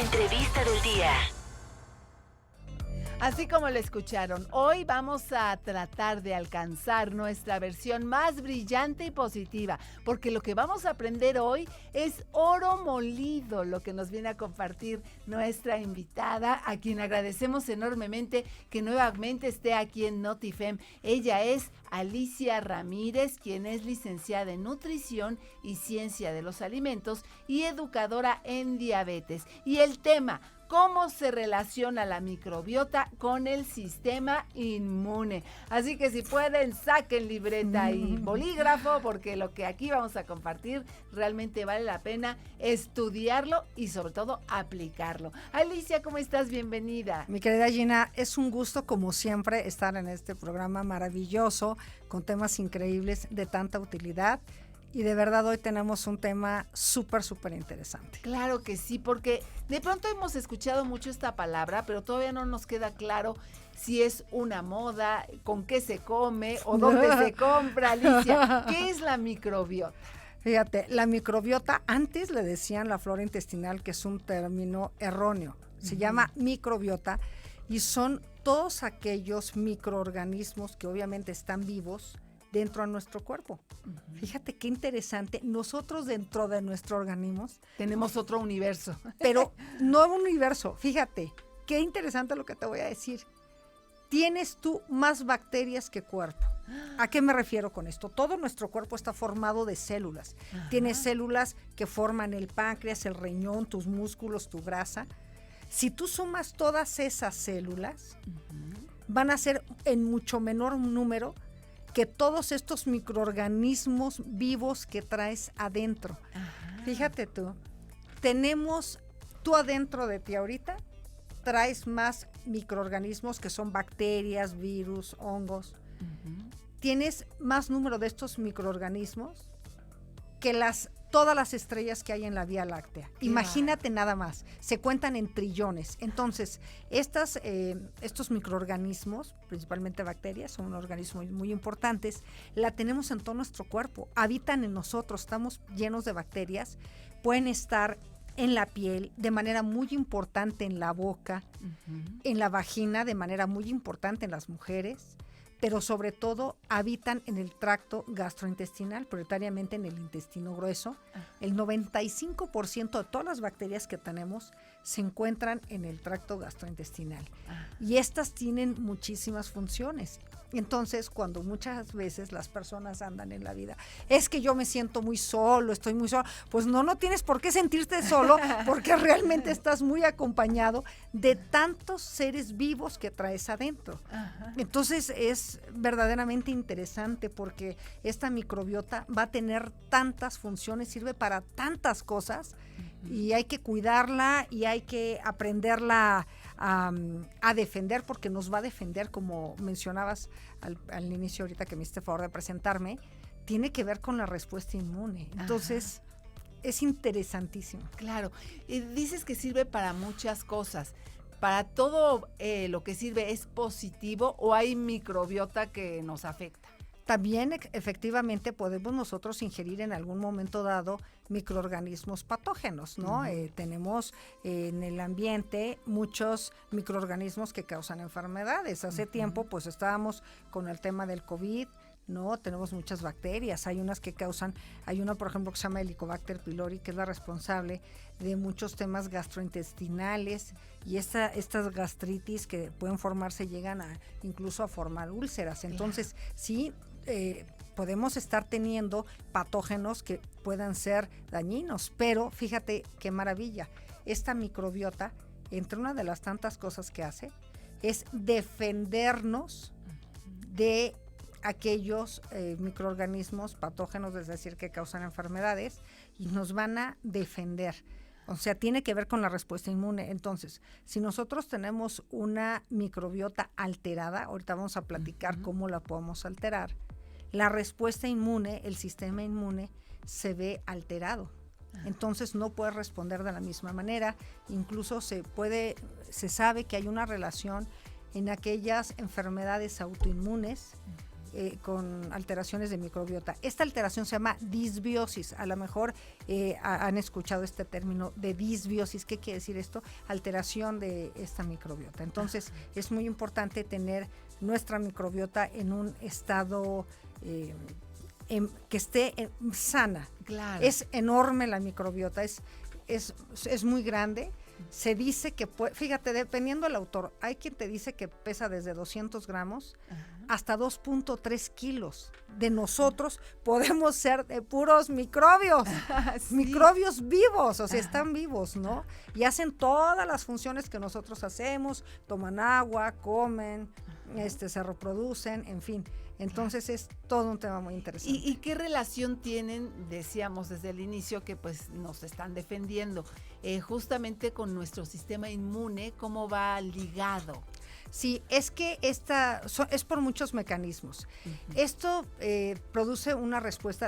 entrevista del día. Así como lo escucharon, hoy vamos a tratar de alcanzar nuestra versión más brillante y positiva, porque lo que vamos a aprender hoy es oro molido, lo que nos viene a compartir nuestra invitada, a quien agradecemos enormemente que nuevamente esté aquí en Notifem. Ella es Alicia Ramírez, quien es licenciada en Nutrición y Ciencia de los Alimentos y educadora en diabetes. Y el tema: ¿cómo se relaciona la microbiota con el sistema inmune? Así que si pueden, saquen libreta y bolígrafo, porque lo que aquí vamos a compartir realmente vale la pena estudiarlo y sobre todo aplicarlo. Alicia, ¿cómo estás? Bienvenida. Mi querida Gina, es un gusto como siempre estar en este programa maravilloso con temas increíbles de tanta utilidad. Y de verdad hoy tenemos un tema súper interesante. Claro que sí, porque de pronto hemos escuchado mucho esta palabra, pero todavía no nos queda claro si es una moda, con qué se come o dónde se compra. Alicia, ¿qué es la microbiota? Fíjate, la microbiota, antes le decían la flora intestinal, que es un término erróneo. Se llama microbiota y son todos aquellos microorganismos que obviamente están vivos dentro de nuestro cuerpo. Fíjate qué interesante, nosotros dentro de nuestro organismo tenemos otro universo. Pero no un universo, fíjate, qué interesante lo que te voy a decir. Tienes tú más bacterias que cuerpo. ¿A qué me refiero con esto? Todo nuestro cuerpo está formado de células. Tienes células que forman el páncreas, el riñón, tus músculos, tu grasa. Si tú sumas todas esas células, van a ser en mucho menor número que todos estos microorganismos vivos que traes adentro. Fíjate tú adentro de ti ahorita, traes más microorganismos que son bacterias, virus, hongos. Tienes más número de estos microorganismos que todas las estrellas que hay en la Vía Láctea. Imagínate nada más, se cuentan en trillones. Entonces, estos microorganismos, principalmente bacterias, son organismos muy importantes, la tenemos en todo nuestro cuerpo, habitan en nosotros, estamos llenos de bacterias, pueden estar en la piel, de manera muy importante en la boca, en la vagina, de manera muy importante en las mujeres, pero sobre todo habitan en el tracto gastrointestinal, prioritariamente en el intestino grueso. El 95% de todas las bacterias que tenemos se encuentran en el tracto gastrointestinal. Y estas tienen muchísimas funciones. Entonces, cuando muchas veces las personas andan en la vida, es que yo me siento muy solo, estoy muy solo, pues no tienes por qué sentirte solo, porque realmente estás muy acompañado de tantos seres vivos que traes adentro. Entonces, es verdaderamente interesante porque esta microbiota va a tener tantas funciones, sirve para tantas cosas, y hay que cuidarla y hay que aprenderla a defender, porque nos va a defender, como mencionabas al inicio ahorita que me hiciste favor de presentarme, tiene que ver con la respuesta inmune. Entonces, es interesantísimo. Claro, y dices que sirve para muchas cosas. ¿Para todo lo que sirve es positivo o hay microbiota que nos afecta? También efectivamente podemos nosotros ingerir en algún momento dado microorganismos patógenos, ¿no? Tenemos en el ambiente muchos microorganismos que causan enfermedades. Hace tiempo pues estábamos con el tema del COVID, ¿no? Tenemos muchas bacterias, hay unas que causan, hay una por ejemplo que se llama Helicobacter pylori, que es la responsable de muchos temas gastrointestinales, y estas gastritis que pueden formarse llegan incluso a formar úlceras. Entonces, sí, podemos estar teniendo patógenos que puedan ser dañinos, pero fíjate qué maravilla, esta microbiota, entre una de las tantas cosas que hace, es defendernos de aquellos microorganismos patógenos, es decir, que causan enfermedades, y nos van a defender. O sea, tiene que ver con la respuesta inmune. Entonces, si nosotros tenemos una microbiota alterada, ahorita vamos a platicar cómo la podemos alterar, la respuesta inmune, el sistema inmune, se ve alterado. Entonces no puede responder de la misma manera. Incluso se sabe que hay una relación en aquellas enfermedades autoinmunes con alteraciones de microbiota. Esta alteración se llama disbiosis. A lo mejor han escuchado este término de disbiosis. ¿Qué quiere decir esto? Alteración de esta microbiota. Entonces, es muy importante tener nuestra microbiota en un estado que esté sana. Claro. Es enorme la microbiota, es muy grande. Se dice que, fíjate, dependiendo del autor, hay quien te dice que pesa desde 200 gramos hasta 2.3 kilos. De nosotros podemos ser de puros microbios, Sí. microbios vivos, o sea, están vivos, ¿no? Y hacen todas las funciones que nosotros hacemos, toman agua, comen, se reproducen, en fin. Entonces es todo un tema muy interesante. ¿Y qué relación tienen, decíamos desde el inicio, que pues nos están defendiendo, justamente con nuestro sistema inmune? ¿Cómo va ligado? Sí, es que es por muchos mecanismos. Esto produce una respuesta.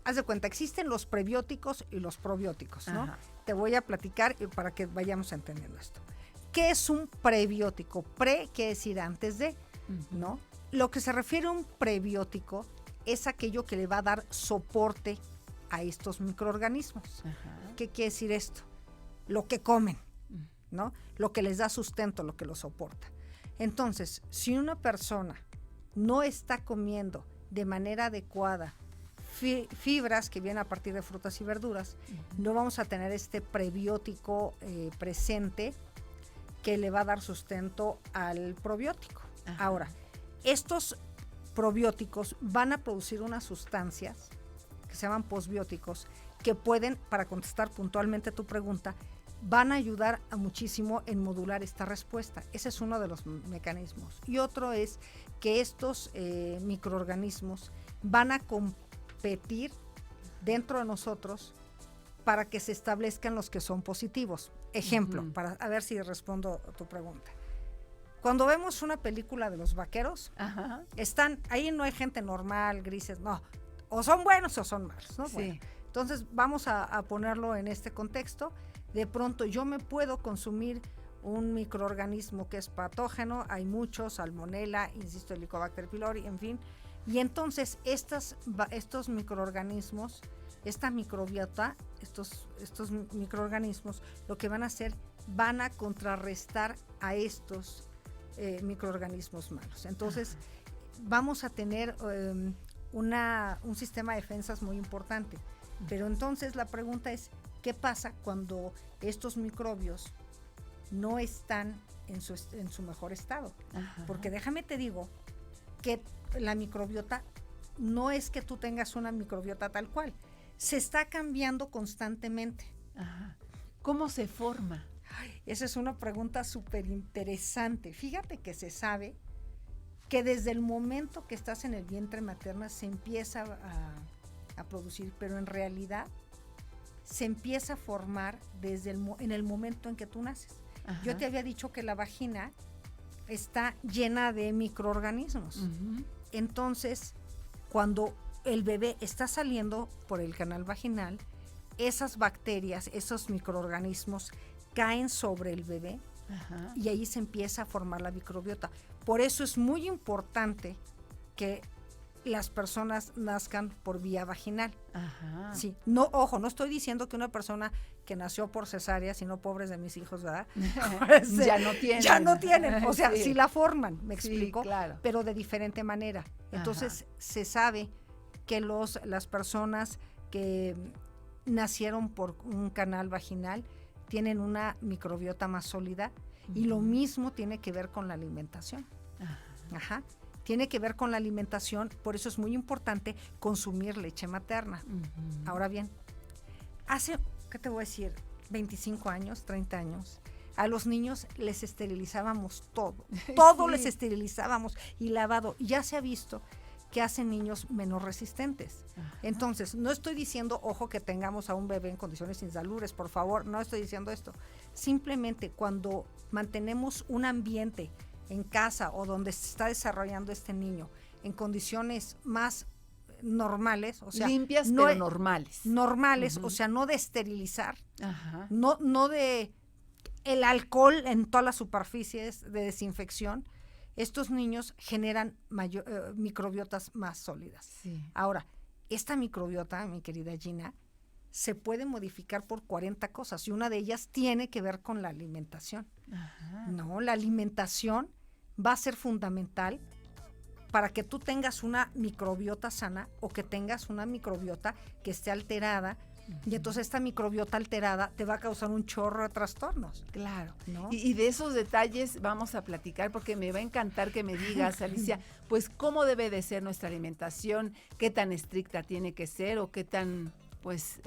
Haz de cuenta, existen los prebióticos y los probióticos, ¿no? Ajá. Te voy a platicar para que vayamos entendiendo esto. ¿Qué es un prebiótico? Pre quiere decir antes de, ¿no? Lo que se refiere a un prebiótico es aquello que le va a dar soporte a estos microorganismos. Ajá. ¿Qué quiere decir esto? Lo que comen, ¿no? Lo que les da sustento, lo que los soporta. Entonces, si una persona no está comiendo de manera adecuada fibras que vienen a partir de frutas y verduras, no vamos a tener este prebiótico presente que le va a dar sustento al probiótico. Ajá. Ahora, estos probióticos van a producir unas sustancias que se llaman posbióticos que pueden, para contestar puntualmente tu pregunta, van a ayudar a muchísimo en modular esta respuesta. Ese es uno de los mecanismos. Y otro es que estos microorganismos van a competir dentro de nosotros para que se establezcan los que son positivos. Ejemplo, para a ver si respondo a tu pregunta. Cuando vemos una película de los vaqueros, ahí no hay gente normal, grises, no. O son buenos o son malos, ¿no? Sí. Bueno, entonces vamos a ponerlo en este contexto. De pronto yo me puedo consumir un microorganismo que es patógeno, hay muchos, salmonella, insisto, Helicobacter pylori, en fin. Y entonces estos microorganismos, esta microbiota, estos microorganismos, lo que van a hacer, van a contrarrestar a estos microorganismos malos. Entonces, vamos a tener un sistema de defensas muy importante. Pero entonces la pregunta es, ¿qué pasa cuando estos microbios no están en su mejor estado? Porque déjame te digo que la microbiota no es que tú tengas una microbiota tal cual, se está cambiando constantemente. ¿Cómo se forma? Esa es una pregunta súper interesante. Fíjate que se sabe que desde el momento que estás en el vientre materno se empieza a producir, pero en realidad se empieza a formar en el momento en que tú naces. Yo te había dicho que la vagina está llena de microorganismos. Entonces, cuando el bebé está saliendo por el canal vaginal, esas bacterias, esos microorganismos caen sobre el bebé y ahí se empieza a formar la microbiota. Por eso es muy importante que las personas nazcan por vía vaginal. Sí, no, ojo, no estoy diciendo que una persona que nació por cesárea, sino pobres de mis hijos, ¿verdad? Ya no tienen, o sea, sí la forman, me explico, claro. Pero de diferente manera. Entonces, se sabe que las personas que nacieron por un canal vaginal tienen una microbiota más sólida y lo mismo tiene que ver con la alimentación. Tiene que ver con la alimentación, por eso es muy importante consumir leche materna. Ahora bien, hace, ¿qué te voy a decir? 25 años, 30 años, a los niños les esterilizábamos todo les esterilizábamos y lavado, y ya se ha visto que hacen niños menos resistentes. Entonces, no estoy diciendo, ojo, que tengamos a un bebé en condiciones insalubres, por favor, no estoy diciendo esto. Simplemente cuando mantenemos un ambiente en casa o donde se está desarrollando este niño en condiciones más normales, o sea, limpias, pero normales, o sea, no de esterilizar, no de el alcohol en todas las superficies de desinfección, estos niños generan microbiotas más sólidas. Sí. Ahora, esta microbiota, mi querida Gina, se puede modificar por 40 cosas y una de ellas tiene que ver con la alimentación. Ajá. No, la alimentación va a ser fundamental para que tú tengas una microbiota sana o que tengas una microbiota que esté alterada. Y entonces esta microbiota alterada te va a causar un chorro de trastornos. Claro, ¿no? Y de esos detalles vamos a platicar porque me va a encantar que me digas, Alicia, pues cómo debe de ser nuestra alimentación, qué tan estricta tiene que ser o qué tan, pues,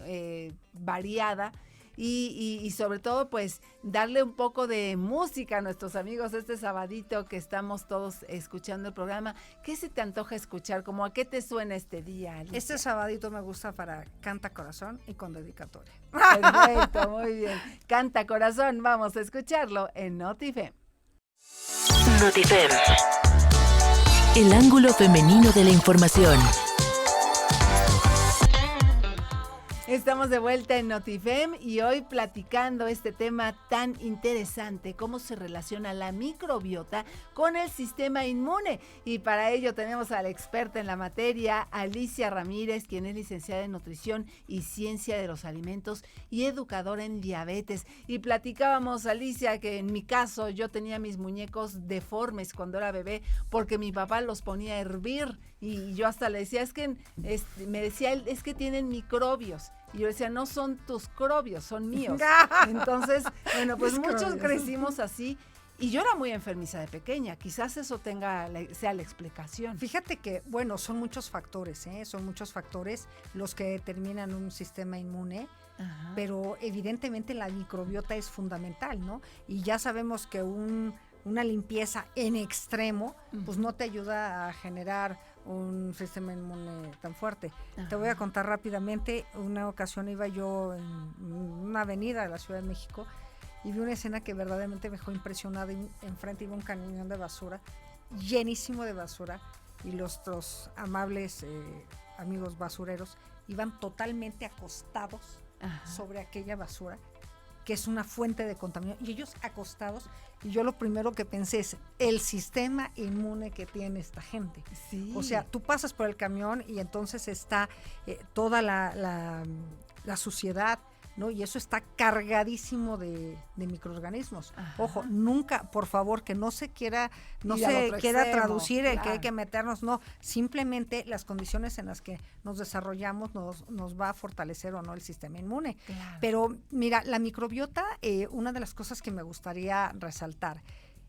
variada. Y sobre todo, pues, darle un poco de música a nuestros amigos este sabadito que estamos todos escuchando el programa. ¿Qué se te antoja escuchar? ¿Cómo a qué te suena este día, Alicia? Este sabadito me gusta para Canta Corazón y con dedicatoria. Perfecto, muy bien. Canta Corazón, vamos a escucharlo en Notifem. Notifem. El ángulo femenino de la información. Estamos de vuelta en Notifem y hoy platicando este tema tan interesante, cómo se relaciona la microbiota con el sistema inmune. Y para ello tenemos a la experta en la materia, Alicia Ramírez, quien es licenciada en Nutrición y Ciencia de los Alimentos y educadora en diabetes. Y platicábamos, Alicia, que en mi caso yo tenía mis muñecos deformes cuando era bebé porque mi papá los ponía a hervir y yo hasta le decía, me decía él, es que tienen microbios. Y yo decía, no son tus crobios, son míos. Entonces, bueno, pues muchos crecimos así. Y yo era muy enfermiza de pequeña. Quizás eso sea la explicación. Fíjate que, bueno, son muchos factores, son muchos factores los que determinan un sistema inmune. Ajá. Pero evidentemente la microbiota es fundamental, ¿no? Y ya sabemos que una limpieza en extremo, pues no te ayuda a generar un sistema inmune tan fuerte. Ajá. Te voy a contar rápidamente, una ocasión iba yo en una avenida de la Ciudad de México y vi una escena que verdaderamente me dejó impresionada. Enfrente iba un camión de basura, llenísimo de basura, y los amables amigos basureros iban totalmente acostados Ajá. sobre aquella basura, que es una fuente de contaminación, y ellos acostados, y yo lo primero que pensé es el sistema inmune que tiene esta gente. Sí. O sea, tú pasas por el camión y entonces está toda la suciedad, ¿no? Y eso está cargadísimo de microorganismos. Ajá. Ojo, nunca, por favor, que no se quiera traducir el que hay que meternos, no, simplemente las condiciones en las que nos desarrollamos nos va a fortalecer o no el sistema inmune. Claro. Pero mira, la microbiota, una de las cosas que me gustaría resaltar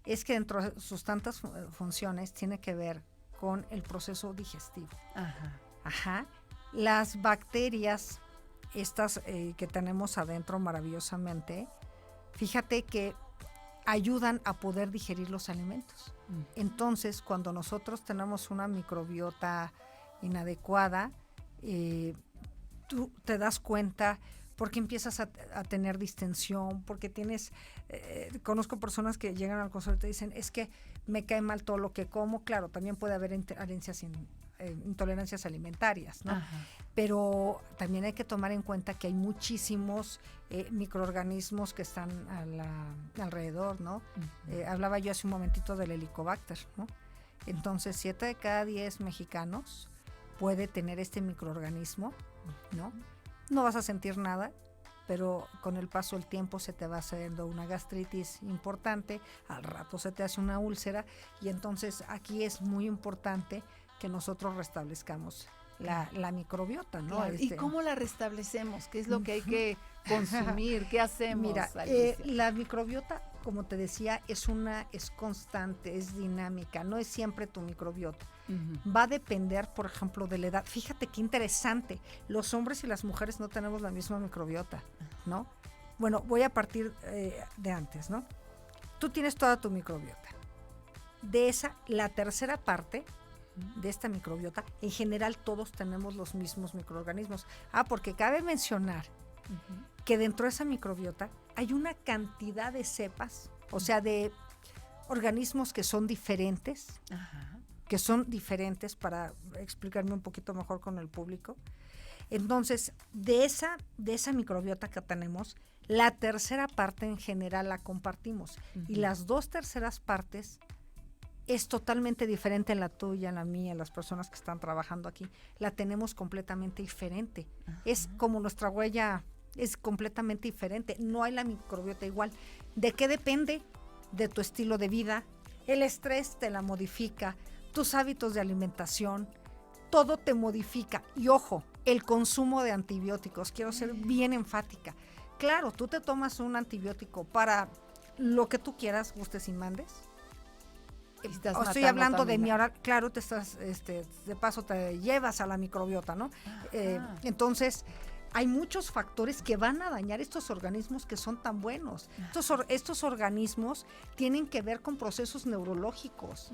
es que dentro de sus tantas funciones tiene que ver con el proceso digestivo. Ajá. Ajá. Las bacterias estas que tenemos adentro maravillosamente, fíjate que ayudan a poder digerir los alimentos. Entonces, cuando nosotros tenemos una microbiota inadecuada, tú te das cuenta porque empiezas a tener distensión, porque conozco personas que llegan al consultorio y dicen, es que me cae mal todo lo que como. Claro, también puede haber intolerancias alimentarias, ¿no? Ajá. Pero también hay que tomar en cuenta que hay muchísimos microorganismos que están alrededor, ¿no? Uh-huh. Hablaba yo hace un momentito del Helicobacter, ¿no? Entonces, 7 de cada 10 mexicanos puede tener este microorganismo, ¿no? No vas a sentir nada, pero con el paso del tiempo se te va haciendo una gastritis importante, al rato se te hace una úlcera, y entonces aquí es muy importante que nosotros restablezcamos la microbiota, ¿no? Claro. ¿Y cómo la restablecemos? ¿Qué es lo que hay que consumir? ¿Qué hacemos? Mira, la microbiota, como te decía, es constante, es dinámica, no es siempre tu microbiota. Uh-huh. Va a depender, por ejemplo, de la edad. Fíjate qué interesante, los hombres y las mujeres no tenemos la misma microbiota, ¿no? Bueno, voy a partir de antes, ¿no? Tú tienes toda tu microbiota. De esa, la tercera parte de esta microbiota, en general todos tenemos los mismos microorganismos. Porque cabe mencionar que dentro de esa microbiota hay una cantidad de cepas, o sea, de organismos que son diferentes, para explicarme un poquito mejor con el público. Entonces, de esa microbiota que tenemos, la tercera parte en general la compartimos, y las 2 terceras partes es totalmente diferente en la tuya, en la mía, en las personas que están trabajando aquí. La tenemos completamente diferente. Es como nuestra huella es completamente diferente. No hay la microbiota igual. ¿De qué depende? De tu estilo de vida. El estrés te la modifica, tus hábitos de alimentación, todo te modifica. Y ojo, el consumo de antibióticos, quiero ser bien enfática. Claro, tú te tomas un antibiótico para lo que tú quieras, gustes y mandes. Estoy hablando de mi hora, claro, te estás, de paso te llevas a la microbiota, ¿no? Entonces, hay muchos factores que van a dañar estos organismos que son tan buenos. Estos organismos tienen que ver con procesos neurológicos.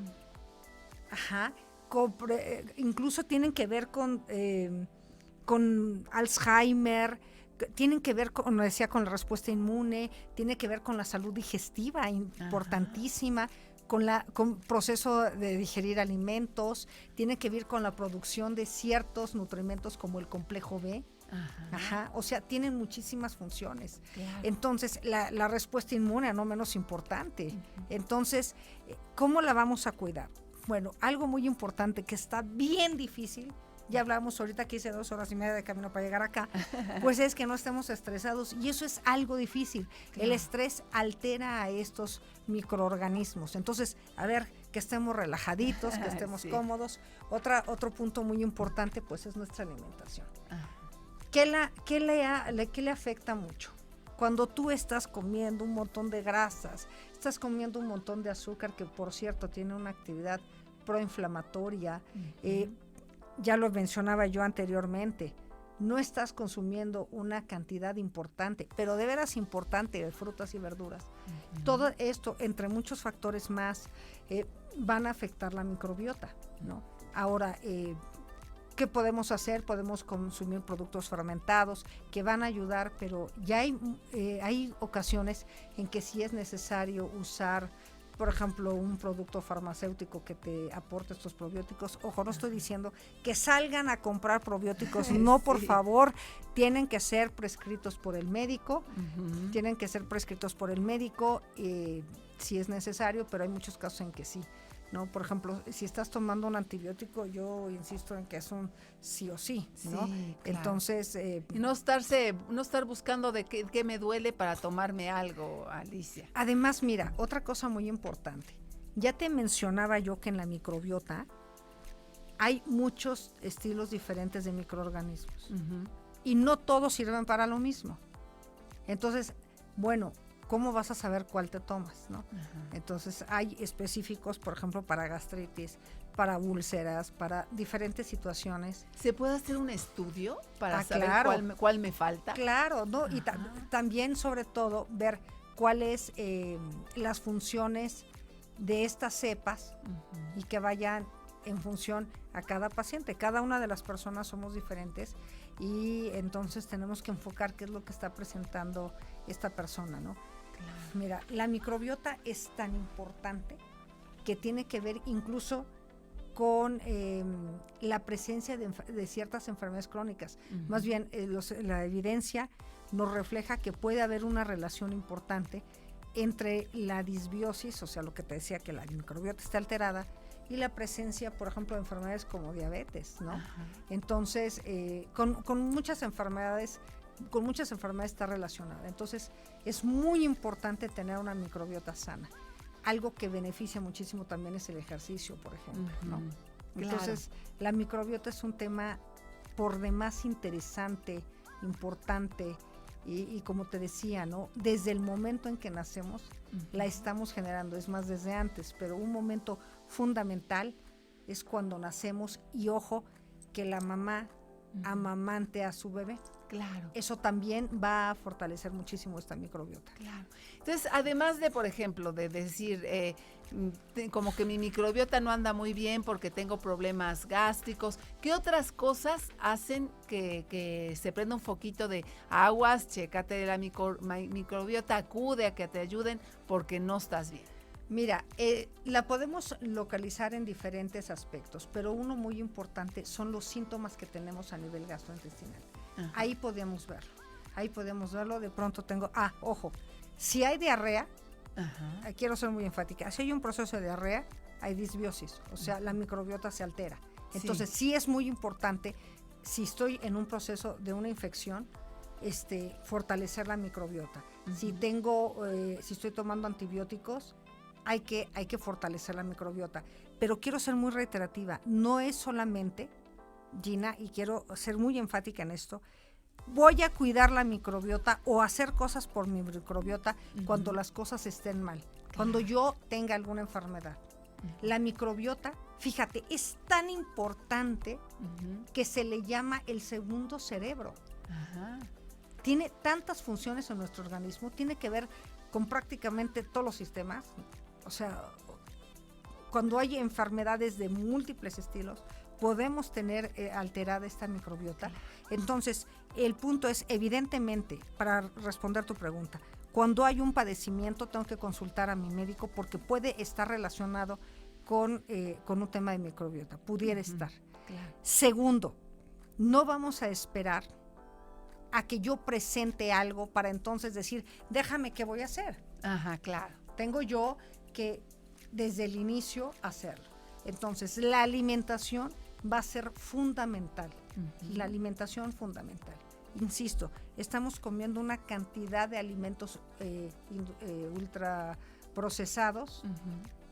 Incluso tienen que ver con Alzheimer, tienen que ver, como decía, con la respuesta inmune, tiene que ver con la salud digestiva, importantísima, con proceso de digerir alimentos, tiene que ver con la producción de ciertos nutrimentos como el complejo B. O sea, tienen muchísimas funciones. Claro. Entonces, la respuesta inmune, no menos importante. Entonces, ¿cómo la vamos a cuidar? Bueno, algo muy importante que está bien difícil, ya hablamos ahorita que hice 2 horas y media de camino para llegar acá, pues es que no estemos estresados, y eso es algo difícil. Claro. El estrés altera a estos microorganismos. Entonces, a ver, que estemos relajaditos, que estemos cómodos. Otro punto muy importante, pues, es nuestra alimentación. ¿Qué le afecta mucho? Cuando tú estás comiendo un montón de grasas, estás comiendo un montón de azúcar, que por cierto tiene una actividad proinflamatoria, ya lo mencionaba yo anteriormente, no estás consumiendo una cantidad importante, pero de veras importante, de frutas y verduras. Todo esto, entre muchos factores más, van a afectar la microbiota, ¿no? Ahora, ¿qué podemos hacer? Podemos consumir productos fermentados que van a ayudar, pero ya hay ocasiones en que sí es necesario usar, por ejemplo, un producto farmacéutico que te aporte estos probióticos. Ojo, no estoy diciendo que salgan a comprar probióticos, no, por favor, tienen que ser prescritos por el médico, si es necesario, pero hay muchos casos en que sí, ¿no? Por ejemplo, si estás tomando un antibiótico, yo insisto en que es un sí o sí, ¿no? Sí, claro. Entonces, y no estar buscando de qué me duele para tomarme algo, Alicia. Además, mira, otra cosa muy importante. Ya te mencionaba yo que en la microbiota hay muchos estilos diferentes de microorganismos. Y no todos sirven para lo mismo. Entonces, bueno, ¿cómo vas a saber cuál te tomas, no? Entonces, hay específicos, por ejemplo, para gastritis, para úlceras, para diferentes situaciones. ¿Se puede hacer un estudio para saber cuál me falta? Claro, ¿no? Y también, sobre todo, ver cuáles las funciones de estas cepas y que vayan en función a cada paciente. Cada una de las personas somos diferentes y entonces tenemos que enfocar qué es lo que está presentando esta persona, ¿no? Mira, la microbiota es tan importante que tiene que ver incluso con la presencia de ciertas enfermedades crónicas. Más bien, la evidencia nos refleja que puede haber una relación importante entre la disbiosis, o sea, lo que te decía, que la microbiota está alterada, y la presencia, por ejemplo, de enfermedades como diabetes, ¿no? Entonces, con muchas enfermedades está relacionada. Entonces, es muy importante tener una microbiota sana. Algo que beneficia muchísimo también es el ejercicio, por ejemplo, ¿no? Entonces, la microbiota es un tema por demás interesante, importante, y como te decía, ¿no? Desde el momento en que nacemos, la estamos generando, es más, desde antes, pero un momento fundamental es cuando nacemos, y ojo, que la mamá amamante a su bebé. Claro. Eso también va a fortalecer muchísimo esta microbiota. Claro. Entonces, además de, por ejemplo, de decir, como que mi microbiota no anda muy bien porque tengo problemas gástricos, ¿qué otras cosas hacen que se prenda un foquito de aguas, chécate la microbiota, acude a que te ayuden porque no estás bien? Mira, la podemos localizar en diferentes aspectos, pero uno muy importante son los síntomas que tenemos a nivel gastrointestinal. Ahí podemos verlo, de pronto tengo, ojo, si hay diarrea, quiero ser muy enfática, si hay un proceso de diarrea, hay disbiosis, o sea, la microbiota se altera. Entonces, sí es muy importante, si estoy en un proceso de una infección, fortalecer la microbiota. Si estoy tomando antibióticos, hay que fortalecer la microbiota. Pero quiero ser muy reiterativa, no es solamente, Gina, y quiero ser muy enfática en esto, voy a cuidar la microbiota o hacer cosas por mi microbiota cuando las cosas estén mal, cuando yo tenga alguna enfermedad. La microbiota, fíjate, es tan importante que se le llama el segundo cerebro. Tiene tantas funciones en nuestro organismo, tiene que ver con prácticamente todos los sistemas. O sea, cuando hay enfermedades de múltiples estilos, podemos tener alterada esta microbiota. Entonces, el punto es, evidentemente, para responder tu pregunta, cuando hay un padecimiento tengo que consultar a mi médico porque puede estar relacionado con un tema de microbiota, pudiera estar. Claro. Segundo, no vamos a esperar a que yo presente algo para entonces decir, déjame, ¿qué voy a hacer? Ajá, claro. Tengo yo que desde el inicio hacerlo. Entonces, la alimentación va a ser fundamental. La alimentación fundamental. Insisto, estamos comiendo una cantidad de alimentos ultraprocesados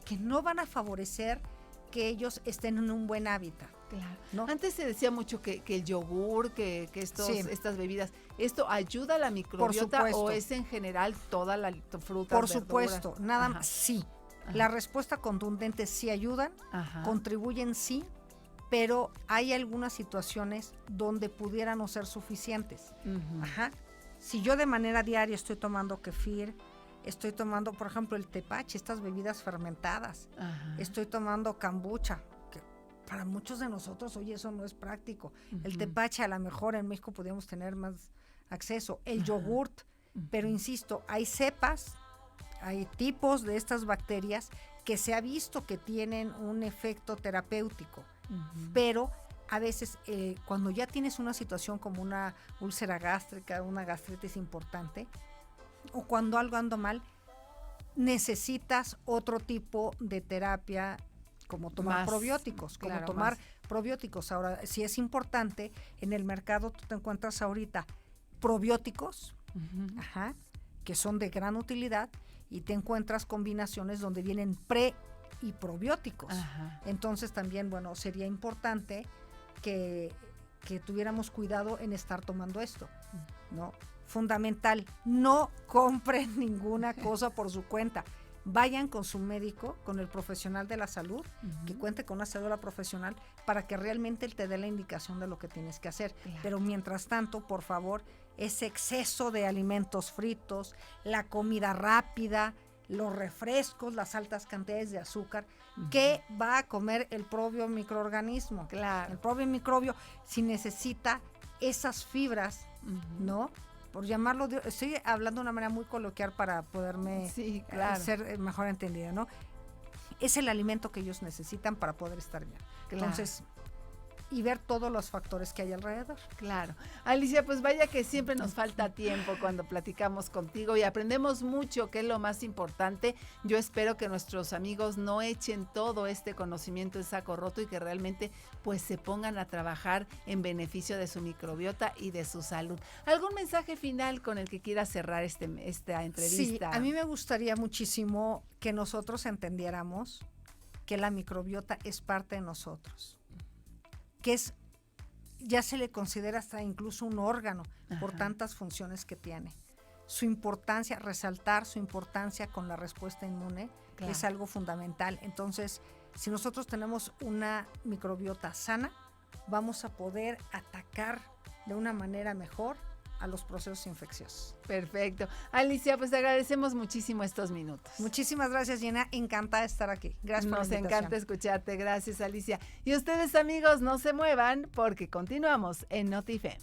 que no van a favorecer que ellos estén en un buen hábitat. Claro. ¿No? Antes se decía mucho que el yogur, que estas bebidas, ¿esto ayuda a la Por microbiota supuesto. o es en general toda la fruta? Por supuesto, nada más, sí. Ajá. La respuesta contundente sí ayudan, contribuyen sí, pero hay algunas situaciones donde pudieran no ser suficientes. Si yo de manera diaria estoy tomando kefir, estoy tomando, por ejemplo, el tepache, estas bebidas fermentadas, estoy tomando kombucha, que para muchos de nosotros, oye, eso no es práctico. El tepache, a lo mejor en México podríamos tener más acceso. El yogurt, pero insisto, hay cepas, hay tipos de estas bacterias que se ha visto que tienen un efecto terapéutico, pero a veces cuando ya tienes una situación como una úlcera gástrica, una gastritis importante, o cuando algo anda mal, necesitas otro tipo de terapia, como tomar probióticos, como tomar probióticos. Ahora, sí es importante, en el mercado tú te encuentras ahorita probióticos, que son de gran utilidad, y te encuentras combinaciones donde vienen pre y probióticos. Entonces también, bueno, sería importante que tuviéramos cuidado en estar tomando esto, ¿no? Fundamental, no compren ninguna cosa por su cuenta. Vayan con su médico, con el profesional de la salud, que cuente con una cédula profesional para que realmente él te dé la indicación de lo que tienes que hacer. Pero mientras tanto, por favor, ese exceso de alimentos fritos, la comida rápida, los refrescos, las altas cantidades de azúcar, ¿qué va a comer el propio microorganismo? El propio microbio, si necesita esas fibras, ¿no? Por llamarlo, estoy hablando de una manera muy coloquial para poderme ser mejor entendida, ¿no? Es el alimento que ellos necesitan para poder estar bien. Entonces, y ver todos los factores que hay alrededor. Claro. Alicia, pues vaya que siempre nos falta tiempo cuando platicamos contigo y aprendemos mucho, que es lo más importante. Yo espero que nuestros amigos no echen todo este conocimiento en saco roto y que realmente pues se pongan a trabajar en beneficio de su microbiota y de su salud. ¿Algún mensaje final con el que quieras cerrar esta entrevista? Sí, a mí me gustaría muchísimo que nosotros entendiéramos que la microbiota es parte de nosotros, que ya se le considera hasta incluso un órgano por tantas funciones que tiene. Su importancia, resaltar su importancia con la respuesta inmune es algo fundamental. Entonces, si nosotros tenemos una microbiota sana, vamos a poder atacar de una manera mejor a los procesos infecciosos. Perfecto. Alicia, pues te agradecemos muchísimo estos minutos. Muchísimas gracias, Gina. Encantada de estar aquí. Gracias por la invitación. Nos encanta escucharte. Gracias, Alicia. Y ustedes, amigos, no se muevan porque continuamos en Noti FM.